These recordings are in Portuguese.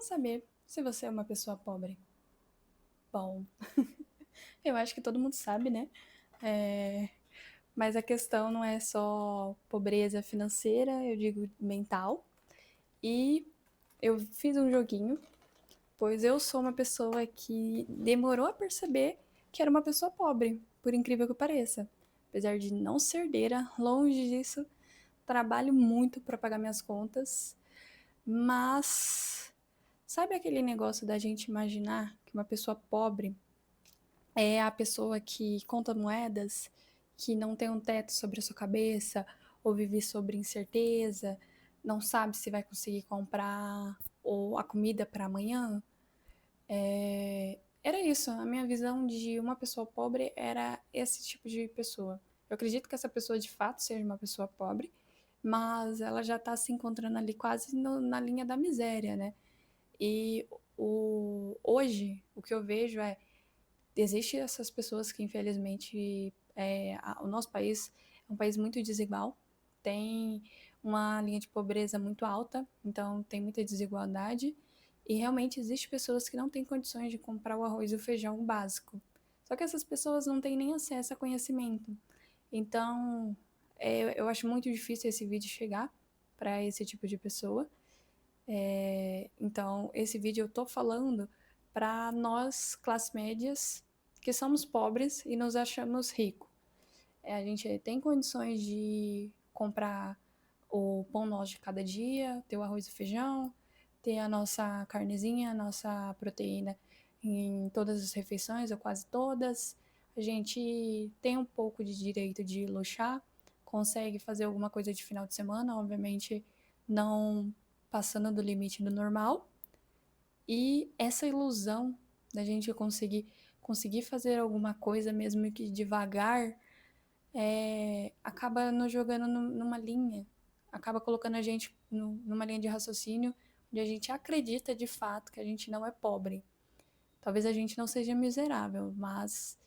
saber se você é uma pessoa pobre? Bom, eu acho que todo mundo sabe, né? É, Mas a questão não é só pobreza financeira, eu digo mental. E eu fiz um joguinho, pois eu sou uma pessoa que demorou a perceber que era uma pessoa pobre, por incrível que pareça. Apesar de não ser herdeira, longe disso, trabalho muito para pagar minhas contas, mas sabe aquele negócio da gente imaginar que uma pessoa pobre é a pessoa que conta moedas, que não tem um teto sobre a sua cabeça, ou vive sobre incerteza, não sabe se vai conseguir comprar ou a comida para amanhã? Era isso, a minha visão de uma pessoa pobre era esse tipo de pessoa. Eu acredito que essa pessoa de fato seja uma pessoa pobre, mas ela já está se encontrando ali quase na linha da miséria, né? E hoje, o que eu vejo é existem essas pessoas que, infelizmente, o nosso país é um país muito desigual, tem uma linha de pobreza muito alta, então tem muita desigualdade, e realmente existem pessoas que não têm condições de comprar o arroz e o feijão básico. Só que essas pessoas não têm nem acesso a conhecimento. Então, eu acho muito difícil esse vídeo chegar para esse tipo de pessoa. Então, esse vídeo eu tô falando para nós, classe médias, que somos pobres e nos achamos ricos. A gente tem condições de comprar o pão nosso de cada dia, ter o arroz e feijão, ter a nossa carnezinha, a nossa proteína em todas as refeições, ou quase todas. A gente tem um pouco de direito de luxar, consegue fazer alguma coisa de final de semana, obviamente não passando do limite do normal. E essa ilusão da gente conseguir fazer alguma coisa, mesmo que devagar, acaba nos jogando numa linha, acaba colocando a gente numa linha de raciocínio onde a gente acredita de fato que a gente não é pobre. Talvez a gente não seja miserável, mas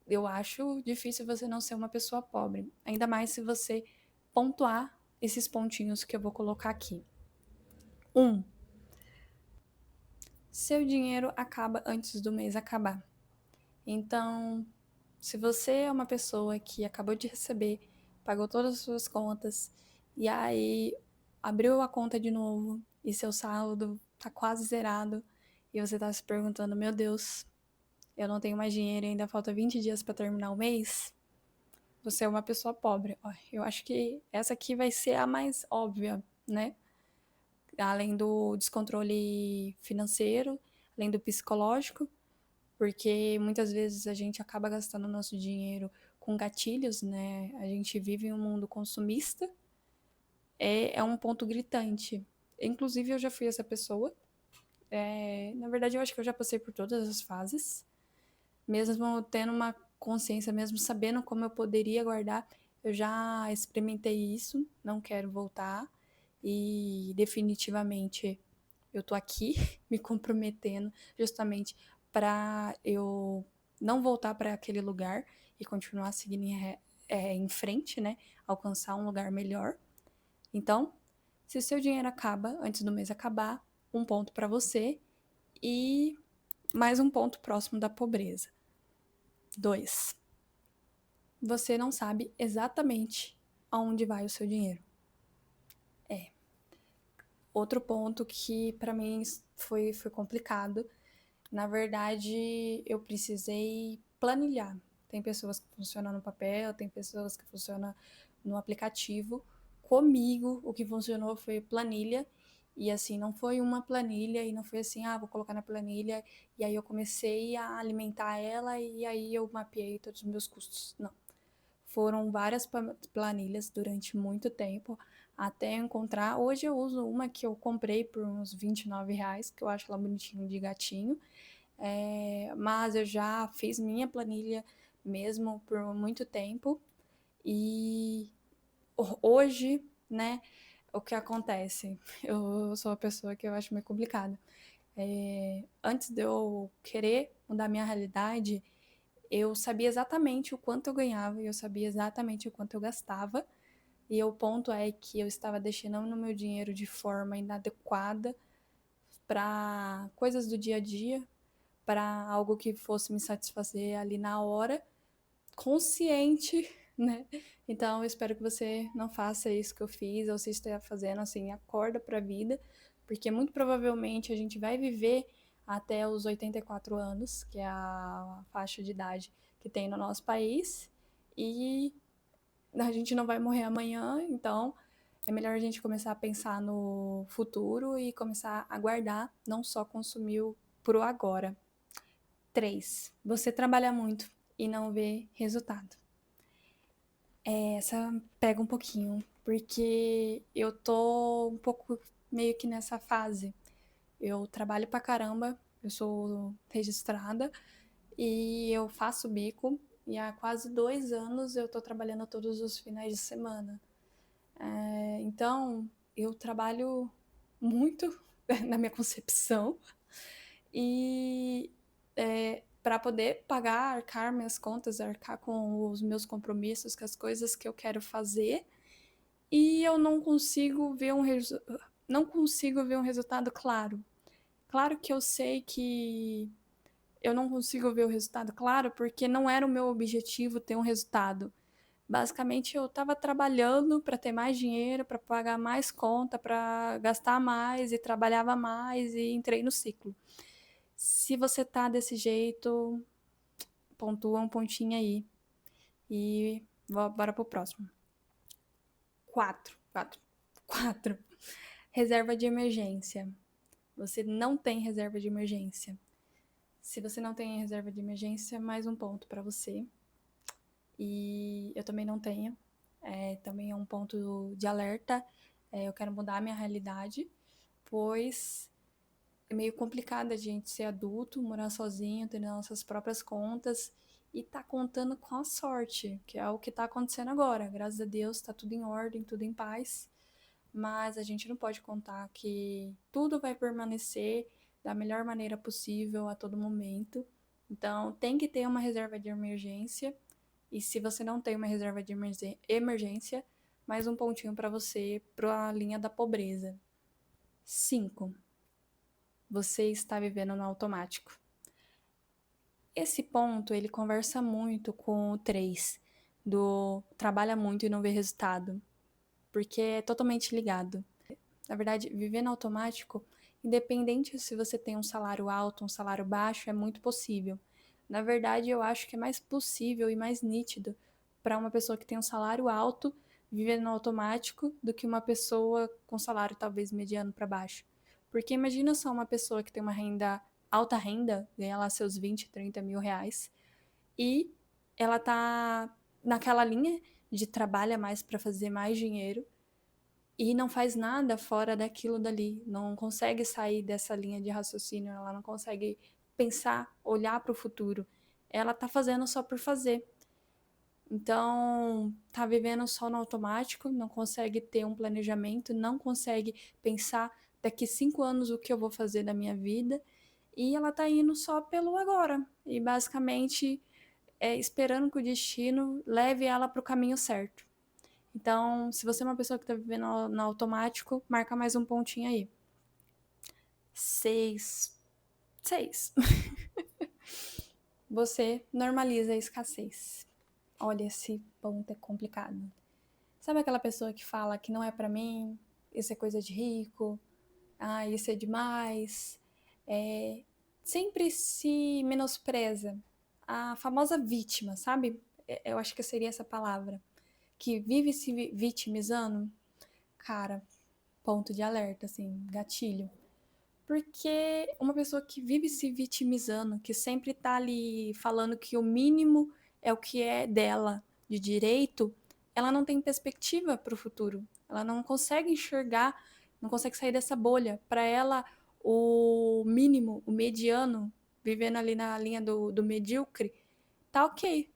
eu acho difícil você não ser uma pessoa pobre. Ainda mais se você pontuar esses pontinhos que eu vou colocar aqui. 1. Seu dinheiro acaba antes do mês acabar. Então, se você é uma pessoa que acabou de receber, pagou todas as suas contas, e aí abriu a conta de novo e seu saldo tá quase zerado, e você tá se perguntando: meu Deus, eu não tenho mais dinheiro e ainda falta 20 dias para terminar o mês, você é uma pessoa pobre. Ó, eu acho que essa aqui vai ser a mais óbvia, né? Além do descontrole financeiro, além do psicológico, porque muitas vezes a gente acaba gastando nosso dinheiro com gatilhos, né? A gente vive em um mundo consumista, é um ponto gritante. Inclusive, eu já fui essa pessoa. Na verdade, eu acho que eu já passei por todas as fases, mesmo tendo uma consciência, mesmo sabendo como eu poderia guardar, eu já experimentei isso, não quero voltar e definitivamente eu tô aqui me comprometendo justamente para eu não voltar para aquele lugar e continuar seguindo em frente, né? Alcançar um lugar melhor. Então, se o seu dinheiro acaba antes do mês acabar, um ponto para você e mais um ponto próximo da pobreza. 2. Você não sabe exatamente aonde vai o seu dinheiro. Outro ponto que para mim foi complicado. Na verdade, eu precisei planilhar. Tem pessoas que funcionam no papel, tem pessoas que funcionam no aplicativo. Comigo, o que funcionou foi planilha. E assim, não foi uma planilha e não foi assim, vou colocar na planilha. E aí eu comecei a alimentar ela e aí eu mapeei todos os meus custos. Não. Foram várias planilhas durante muito tempo até encontrar. Hoje eu uso uma que eu comprei por uns R$ 29, que eu acho ela bonitinho de gatinho. Mas eu já fiz minha planilha mesmo por muito tempo. E hoje, né, o que acontece? Eu sou uma pessoa que eu acho meio complicada. Antes de eu querer mudar minha realidade, eu sabia exatamente o quanto eu ganhava e eu sabia exatamente o quanto eu gastava. E o ponto é que eu estava destinando o meu dinheiro de forma inadequada, para coisas do dia a dia, para algo que fosse me satisfazer ali na hora, consciente, né? Então, eu espero que você não faça isso que eu fiz, ou se esteja fazendo, assim, acorda para a vida, porque muito provavelmente a gente vai viver até os 84 anos, que é a faixa de idade que tem no nosso país, e a gente não vai morrer amanhã, então é melhor a gente começar a pensar no futuro e começar a guardar, não só consumir pro agora. 3. Você trabalha muito e não vê resultado. Essa pega um pouquinho, porque eu tô um pouco meio que nessa fase. Eu trabalho pra caramba, eu sou registrada e eu faço bico, e há quase 2 anos eu tô trabalhando todos os finais de semana. Então, eu trabalho muito na minha concepção e para poder pagar, arcar minhas contas, arcar com os meus compromissos, com as coisas que eu quero fazer, e eu não consigo ver um resultado claro. Claro que eu sei que eu não consigo ver o resultado claro porque não era o meu objetivo ter um resultado. Basicamente, eu estava trabalhando para ter mais dinheiro, para pagar mais conta, para gastar mais e trabalhava mais e entrei no ciclo. Se você tá desse jeito, pontua um pontinho aí. E bora pro próximo. 4. 4. 4. Reserva de emergência. Você não tem reserva de emergência. Se você não tem reserva de emergência, mais um ponto para você. E eu também não tenho. Também é um ponto de alerta. Eu quero mudar a minha realidade, pois é meio complicado a gente ser adulto, morar sozinho, ter nossas próprias contas e tá contando com a sorte, que é o que tá acontecendo agora. Graças a Deus tá tudo em ordem, tudo em paz, mas a gente não pode contar que tudo vai permanecer da melhor maneira possível a todo momento. Então, tem que ter uma reserva de emergência. E se você não tem uma reserva de emergência, mais um pontinho para você para a linha da pobreza. 5. Você está vivendo no automático. Esse ponto, ele conversa muito com o 3, do trabalha muito e não vê resultado, porque é totalmente ligado. Na verdade, viver no automático, independente se você tem um salário alto, um salário baixo, é muito possível. Na verdade, eu acho que é mais possível e mais nítido para uma pessoa que tem um salário alto viver no automático do que uma pessoa com salário talvez mediano para baixo. Porque imagina só uma pessoa que tem uma renda, alta renda, ganha lá seus 20, 30 mil reais, e ela tá naquela linha de trabalha mais para fazer mais dinheiro e não faz nada fora daquilo dali, não consegue sair dessa linha de raciocínio, ela não consegue pensar, olhar para o futuro. Ela tá fazendo só por fazer. Então, tá vivendo só no automático, não consegue ter um planejamento, não consegue pensar daqui 5 anos o que eu vou fazer da minha vida, e ela tá indo só pelo agora, e basicamente esperando que o destino leve ela para o caminho certo. Então, se você é uma pessoa que está vivendo no automático, marca mais um pontinho aí. 6. 6. Você normaliza a escassez. Olha, esse ponto é complicado. Sabe aquela pessoa que fala que não é pra mim, isso é coisa de rico, isso é demais? Sempre se menospreza. A famosa vítima, sabe? Eu acho que seria essa palavra. Que vive se vitimizando. Cara, ponto de alerta, assim, gatilho. Porque uma pessoa que vive se vitimizando, que sempre tá ali falando que o mínimo é o que é dela de direito, ela não tem perspectiva para o futuro. Ela não consegue enxergar, não consegue sair dessa bolha. Para ela, o mínimo, o mediano, vivendo ali na linha do medíocre, tá ok.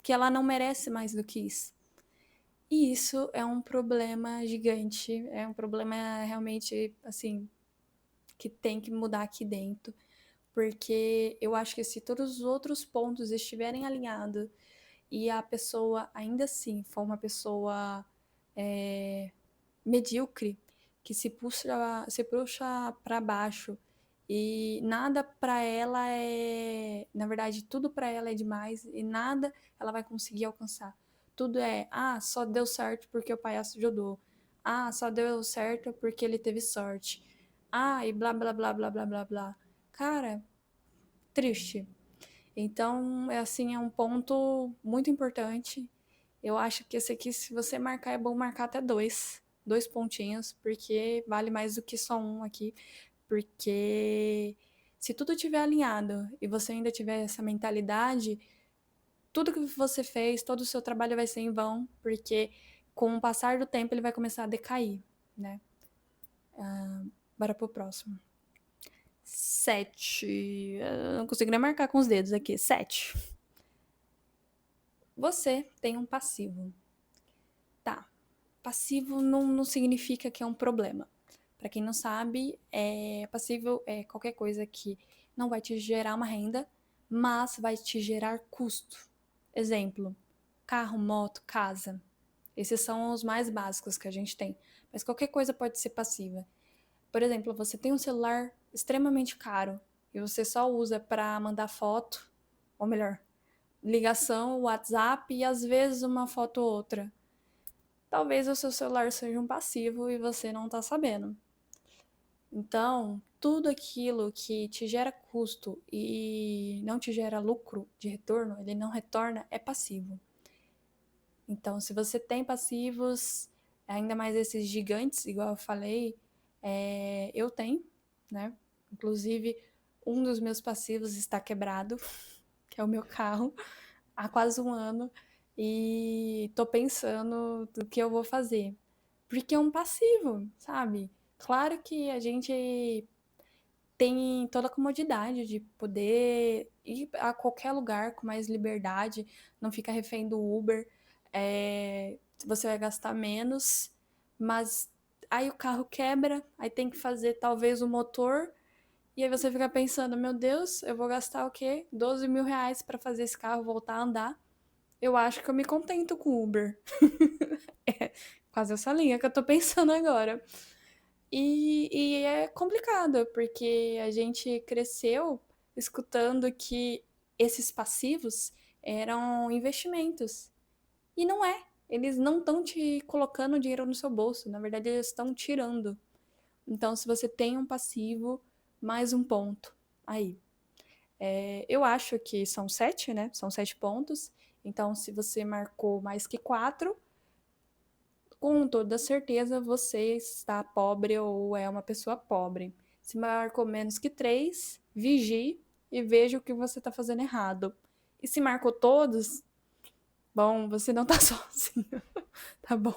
Que ela não merece mais do que isso. E isso é um problema gigante, é um problema realmente, assim, que tem que mudar aqui dentro, porque eu acho que se todos os outros pontos estiverem alinhados e a pessoa ainda assim for uma pessoa medíocre, que se puxa para baixo e nada pra ela é, na verdade, tudo pra ela é demais e nada ela vai conseguir alcançar. Tudo é, só deu certo porque o pai ajudou. Só deu certo porque ele teve sorte. E blá blá blá blá blá blá blá. Cara, triste. Então, é assim, é um ponto muito importante. Eu acho que esse aqui, se você marcar, é bom marcar até dois pontinhos, porque vale mais do que só um aqui. Porque se tudo tiver alinhado e você ainda tiver essa mentalidade, tudo que você fez, todo o seu trabalho vai ser em vão, porque com o passar do tempo ele vai começar a decair, né? Bora pro próximo. 7. Eu não consigo nem marcar com os dedos aqui. 7. Você tem um passivo. Tá. Passivo não significa que é um problema. Para quem não sabe, passivo é qualquer coisa que não vai te gerar uma renda, mas vai te gerar custo. Exemplo: carro, moto, casa. Esses são os mais básicos que a gente tem. Mas qualquer coisa pode ser passiva. Por exemplo, você tem um celular extremamente caro e você só usa para mandar foto, ou melhor, ligação, WhatsApp e às vezes uma foto ou outra. Talvez o seu celular seja um passivo e você não está sabendo. Então, tudo aquilo que te gera custo e não te gera lucro de retorno, ele não retorna, é passivo. Então, se você tem passivos, ainda mais esses gigantes, igual eu falei, eu tenho, né? Inclusive, um dos meus passivos está quebrado, que é o meu carro, há quase um ano, e tô pensando do que eu vou fazer. Porque é um passivo, sabe? Claro que a gente tem toda a comodidade de poder ir a qualquer lugar com mais liberdade, não fica refém do Uber, você vai gastar menos, mas aí o carro quebra, aí tem que fazer talvez o motor, e aí você fica pensando, meu Deus, eu vou gastar o quê? 12 mil reais para fazer esse carro voltar a andar. Eu acho que eu me contento com o Uber. É quase essa linha que eu tô pensando agora. E é complicado, porque a gente cresceu escutando que esses passivos eram investimentos. E não é. Eles não estão te colocando dinheiro no seu bolso. Na verdade, eles estão tirando. Então, se você tem um passivo, mais um ponto. Aí. Eu acho que são 7, né? São 7 pontos. Então, se você marcou mais que 4, com toda certeza você está pobre ou é uma pessoa pobre. Se marcou menos que 3, vigie e veja o que você está fazendo errado. E se marcou todos, bom, você não tá sozinho, tá bom?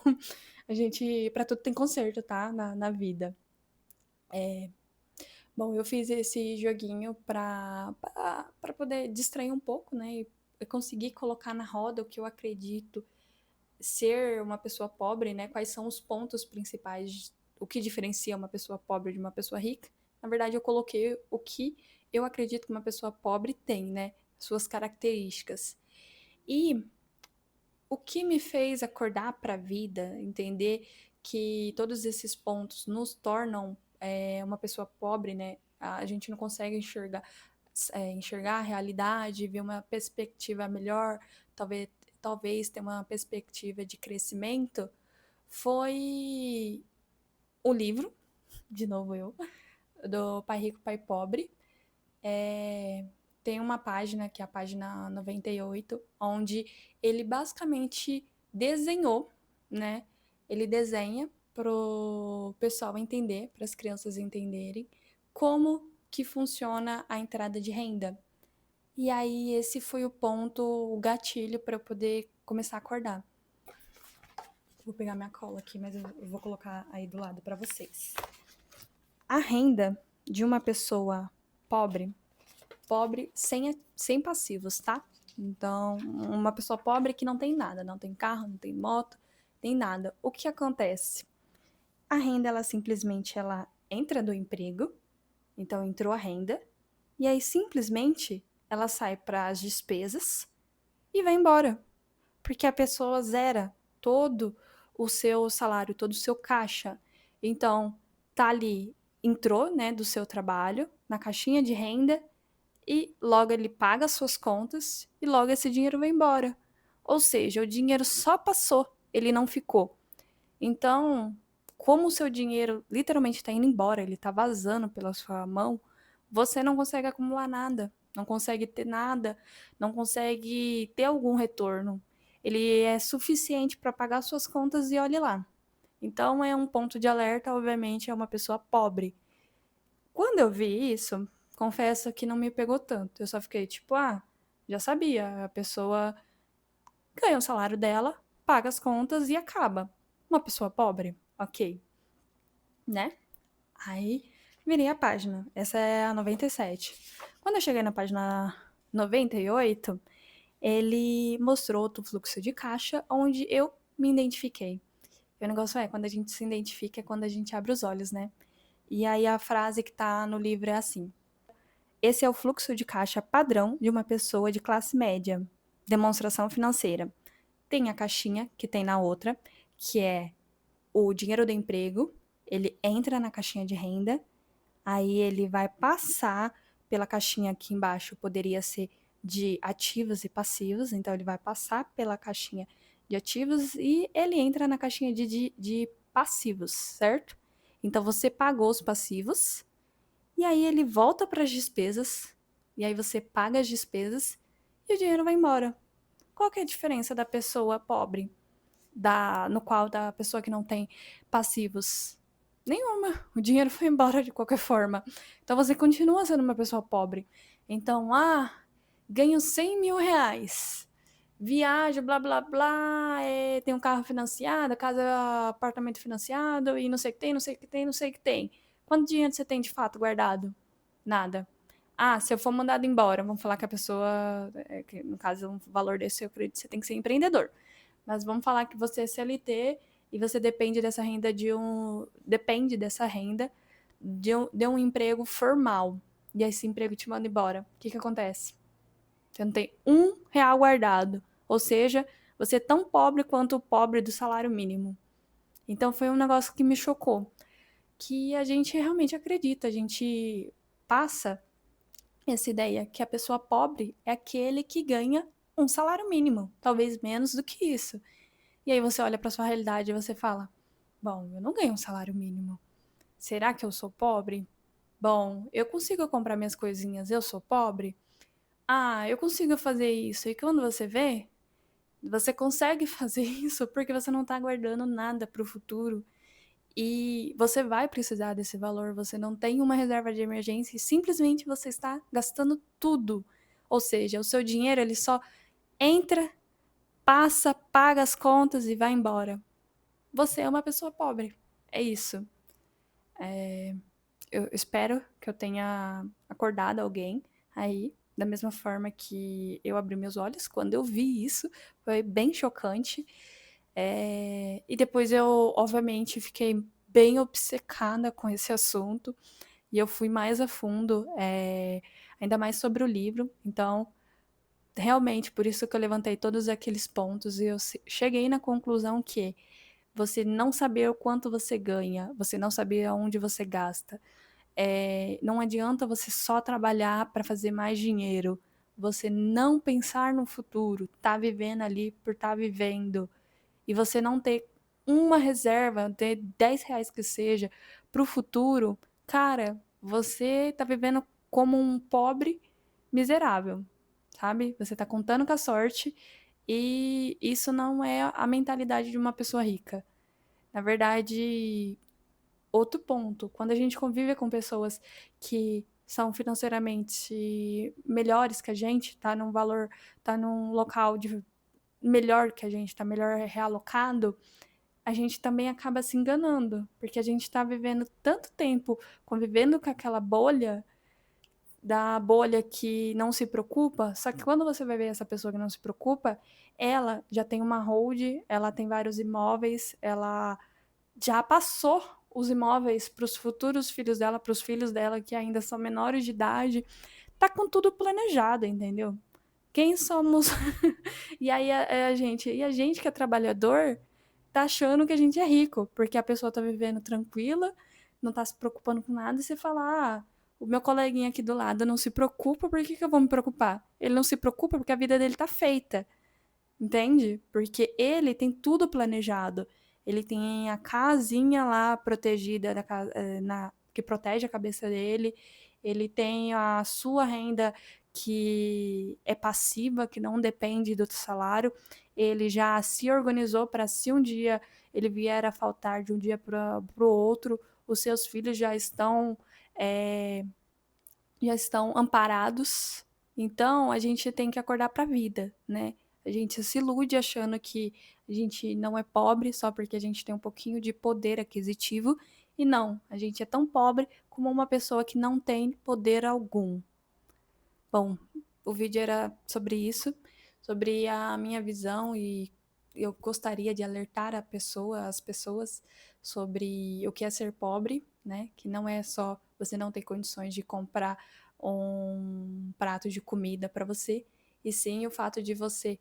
A gente, pra tudo tem conserto, tá? Na vida. Bom, eu fiz esse joguinho pra poder distrair um pouco, né? E conseguir colocar na roda o que eu acredito ser uma pessoa pobre, né? Quais são os pontos principais, o que diferencia uma pessoa pobre de uma pessoa rica. Na verdade, eu coloquei o que eu acredito que uma pessoa pobre tem, né? Suas características. E o que me fez acordar para a vida, entender que todos esses pontos nos tornam uma pessoa pobre, né? A gente não consegue enxergar a realidade, ver uma perspectiva melhor, talvez, talvez ter uma perspectiva de crescimento, foi o livro, de novo eu, do Pai Rico, Pai Pobre. Tem uma página, que é a página 98, onde ele basicamente desenhou, né? Ele desenha pro pessoal entender, para as crianças entenderem, como que funciona a entrada de renda. E aí esse foi o ponto, o gatilho para eu poder começar a acordar. Vou pegar minha cola aqui, mas eu vou colocar aí do lado para vocês. A renda de uma pessoa pobre sem passivos, tá? Então, uma pessoa pobre que não tem nada, não tem carro, não tem moto, nem nada. O que acontece? A renda, ela simplesmente ela entra do emprego, então entrou a renda, e aí simplesmente ela sai para as despesas e vai embora, porque a pessoa zera todo o seu salário, todo o seu caixa. Então, tá ali entrou, né, do seu trabalho na caixinha de renda e logo ele paga as suas contas e logo esse dinheiro vai embora. Ou seja, o dinheiro só passou, ele não ficou. Então, como o seu dinheiro literalmente está indo embora, ele está vazando pela sua mão, você não consegue acumular nada, não consegue ter nada, não consegue ter algum retorno. Ele é suficiente para pagar suas contas e olhe lá. Então, é um ponto de alerta, obviamente, é uma pessoa pobre. Quando eu vi isso, confesso que não me pegou tanto. Eu só fiquei tipo, já sabia, a pessoa ganha o salário dela, paga as contas e acaba. Uma pessoa pobre, ok, né? Aí virei a página. Essa é a 97. Quando eu cheguei na página 98, ele mostrou outro fluxo de caixa onde eu me identifiquei. E o negócio é, quando a gente se identifica, é quando a gente abre os olhos, né? E aí a frase que tá no livro é assim: esse é o fluxo de caixa padrão de uma pessoa de classe média. Demonstração financeira. Tem a caixinha que tem na outra, que é o dinheiro do emprego, ele entra na caixinha de renda, aí ele vai passar pela caixinha aqui embaixo, poderia ser de ativos e passivos, então ele vai passar pela caixinha de ativos e ele entra na caixinha de passivos, certo? Então você pagou os passivos, e aí ele volta para as despesas, e aí você paga as despesas e o dinheiro vai embora. Qual que é a diferença da pessoa pobre no qual da pessoa que não tem passivos? Nenhuma. O dinheiro foi embora de qualquer forma. Então você continua sendo uma pessoa pobre. Então, ganho 100 mil reais. Viajo, blá, blá, blá, tem um carro financiado, casa, apartamento financiado, e não sei o que tem, não sei o que tem, não sei o que tem. Quanto dinheiro você tem de fato guardado? Nada. Se eu for mandado embora, vamos falar que a pessoa, que no caso, um valor desse, eu acredito que você tem que ser empreendedor. Mas vamos falar que você é CLT e você depende dessa renda de um emprego formal. E esse emprego te manda embora. O que acontece? Você não tem R$ 1 guardado. Ou seja, você é tão pobre quanto o pobre do salário mínimo. Então foi um negócio que me chocou. Que a gente realmente acredita, a gente passa essa ideia que a pessoa pobre é aquele que ganha um salário mínimo, talvez menos do que isso. E aí você olha para sua realidade e você fala: bom, eu não ganho um salário mínimo. Será que eu sou pobre? Bom, eu consigo comprar minhas coisinhas, eu sou pobre? Eu consigo fazer isso. E quando você vê, você consegue fazer isso porque você não tá guardando nada para o futuro. E você vai precisar desse valor, você não tem uma reserva de emergência e simplesmente você está gastando tudo. Ou seja, o seu dinheiro ele só entra, passa, paga as contas e vai embora. Você é uma pessoa pobre. É isso. Eu espero que eu tenha acordado alguém aí, da mesma forma que eu abri meus olhos quando eu vi isso. Foi bem chocante. E depois eu, obviamente, fiquei bem obcecada com esse assunto. E eu fui mais a fundo, ainda mais sobre o livro. Então, realmente, por isso que eu levantei todos aqueles pontos e eu cheguei na conclusão que você não saber o quanto você ganha, você não saber aonde você gasta. Não adianta você só trabalhar para fazer mais dinheiro. Você não pensar no futuro, tá vivendo ali por estar vivendo. E você não ter uma reserva, ter R$ 10 que seja, para o futuro, cara, você tá vivendo como um pobre miserável, sabe? Você tá contando com a sorte e isso não é a mentalidade de uma pessoa rica. Na verdade, outro ponto, quando a gente convive com pessoas que são financeiramente melhores que a gente, tá num valor, tá num local melhor que a gente, tá melhor realocado, a gente também acaba se enganando, porque a gente tá vivendo tanto tempo convivendo com aquela bolha, da bolha que não se preocupa, só que quando você vai ver essa pessoa que não se preocupa, ela já tem uma hold, ela tem vários imóveis, ela já passou os imóveis para os futuros filhos dela, para os filhos dela que ainda são menores de idade, tá com tudo planejado, entendeu? Quem somos? E aí a gente que é trabalhador tá achando que a gente é rico, porque a pessoa tá vivendo tranquila, não tá se preocupando com nada, e você fala, o meu coleguinha aqui do lado não se preocupa, por que eu vou me preocupar? Ele não se preocupa porque a vida dele tá feita, entende? Porque ele tem tudo planejado. Ele tem a casinha lá protegida que protege a cabeça dele. Ele tem a sua renda que é passiva, que não depende do salário. Ele já se organizou para se um dia ele vier a faltar de um dia para o outro, os seus filhos já estão amparados. Então, a gente tem que acordar para a vida, né? A gente se ilude achando que a gente não é pobre só porque a gente tem um pouquinho de poder aquisitivo. E não, a gente é tão pobre como uma pessoa que não tem poder algum. Bom, o vídeo era sobre isso, sobre a minha visão, e eu gostaria de alertar as pessoas sobre o que é ser pobre, né? Que não é só você não ter condições de comprar um prato de comida para você, e sim o fato de você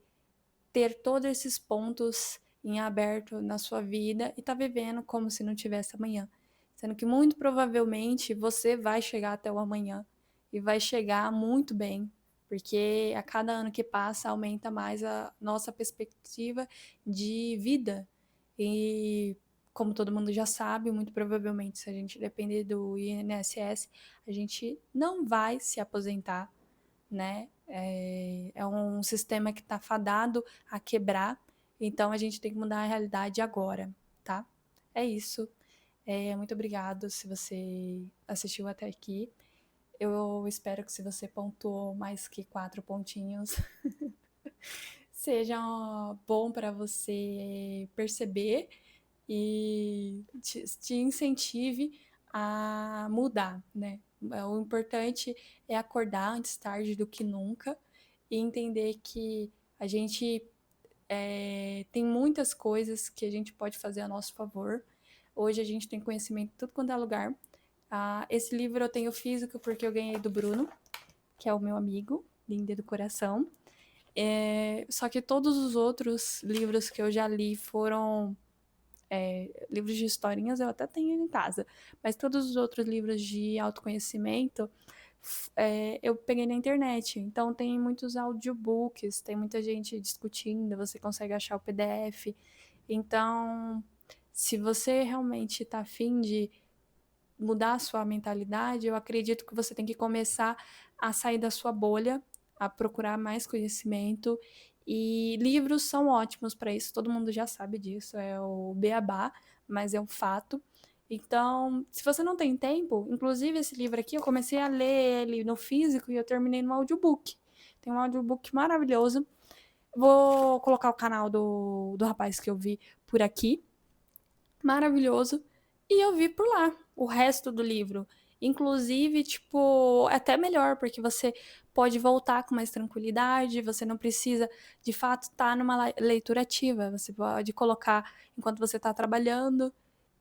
ter todos esses pontos em aberto na sua vida e tá vivendo como se não tivesse amanhã. Sendo que muito provavelmente você vai chegar até o amanhã e vai chegar muito bem, porque a cada ano que passa aumenta mais a nossa perspectiva de vida. E como todo mundo já sabe, muito provavelmente, se a gente depender do INSS, a gente não vai se aposentar, né? É um sistema que está fadado a quebrar, então a gente tem que mudar a realidade agora, tá? É isso. Muito obrigado se você assistiu até aqui. Eu espero que se você pontuou mais que 4 pontinhos, seja bom para você perceber e te incentive a mudar, né? O importante é acordar antes tarde do que nunca e entender que a gente tem muitas coisas que a gente pode fazer a nosso favor. Hoje a gente tem conhecimento em tudo quanto é lugar. Esse livro eu tenho físico porque eu ganhei do Bruno, que é o meu amigo, lindo do coração. Só que todos os outros livros que eu já li foram livros de historinhas, eu até tenho em casa, mas todos os outros livros de autoconhecimento eu peguei na internet. Então tem muitos audiobooks, tem muita gente discutindo, você consegue achar o PDF. Então, se você realmente está afim de mudar a sua mentalidade, eu acredito que você tem que começar a sair da sua bolha, a procurar mais conhecimento. E livros são ótimos para isso, todo mundo já sabe disso, é o beabá, mas é um fato. Então, se você não tem tempo, inclusive esse livro aqui, eu comecei a ler ele no físico e eu terminei no audiobook. Tem um audiobook maravilhoso. Vou colocar o canal do rapaz que eu vi por aqui, maravilhoso, e eu vi por lá o resto do livro. Inclusive, tipo, é até melhor, porque você pode voltar com mais tranquilidade, você não precisa, de fato, estar numa leitura ativa. Você pode colocar enquanto você está trabalhando.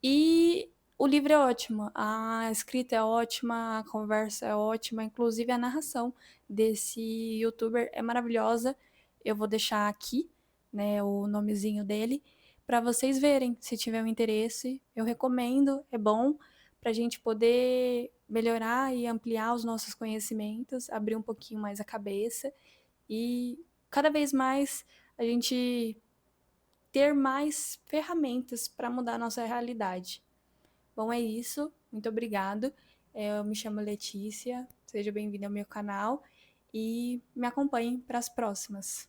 E o livro é ótimo, a escrita é ótima, a conversa é ótima, inclusive a narração desse youtuber é maravilhosa. Eu vou deixar aqui, né, o nomezinho dele para vocês verem, se tiver um interesse. Eu recomendo, é bom para a gente poder melhorar e ampliar os nossos conhecimentos, abrir um pouquinho mais a cabeça e cada vez mais a gente ter mais ferramentas para mudar a nossa realidade. Bom, é isso. Muito obrigado. Eu me chamo Letícia. Seja bem-vinda ao meu canal e me acompanhem para as próximas.